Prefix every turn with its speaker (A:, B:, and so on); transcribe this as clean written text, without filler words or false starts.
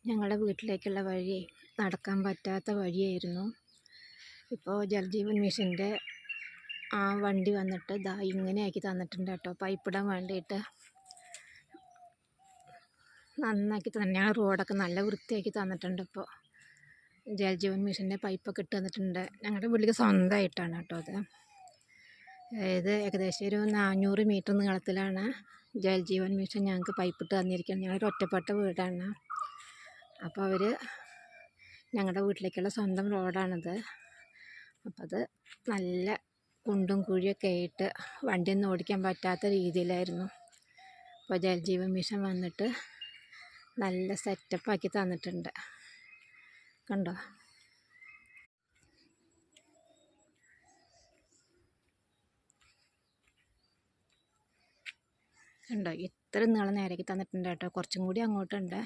A: ഞങ്ങളുടെ വീട്ടിലേക്കുള്ള വഴി നടക്കാൻ പറ്റാത്ത വഴിയായിരുന്നു. ഇപ്പോൾ ജൽജീവൻ മിഷൻ്റെ ആ വണ്ടി വന്നിട്ട് ദാ ഇങ്ങനെയാക്കി തന്നിട്ടുണ്ട് കേട്ടോ. പൈപ്പിടാൻ വേണ്ടിയിട്ട് നന്നാക്കി തന്നെ റോഡൊക്കെ നല്ല വൃത്തിയാക്കി തന്നിട്ടുണ്ട്. ഇപ്പോൾ ജൽജീവൻ മിഷൻ്റെ പൈപ്പൊക്കെ ഇട്ട് തന്നിട്ടുണ്ട്. ഞങ്ങളുടെ വീട്ടിലേക്ക് സ്വന്തമായിട്ടാണ് കേട്ടോ അത്. അതായത് ഏകദേശം ഒരു 400 മീറ്റർ നീളത്തിലാണ് ജൽജീവൻ മിഷൻ ഞങ്ങൾക്ക് പൈപ്പിട്ട് തന്നിരിക്കുന്നത്. ഞങ്ങളൊരു ഒറ്റപ്പെട്ട വീടാണ്. അപ്പോൾ അവർ ഞങ്ങളുടെ വീട്ടിലേക്കുള്ള സ്വന്തം റോഡാണിത്. അപ്പോൾ അത് നല്ല കുണ്ടും കുഴിയൊക്കെ ആയിട്ട് വണ്ടിയൊന്നും ഓടിക്കാൻ പറ്റാത്ത രീതിയിലായിരുന്നു. അപ്പോൾ ജൽജീവൻ മിഷൻ വന്നിട്ട് നല്ല സെറ്റപ്പാക്കി തന്നിട്ടുണ്ട്. കണ്ടോ? കണ്ടോ? ഇത്ര നീളം നേരേക്ക് തന്നിട്ടുണ്ട് കേട്ടോ. കുറച്ചും കൂടി അങ്ങോട്ടുണ്ട്.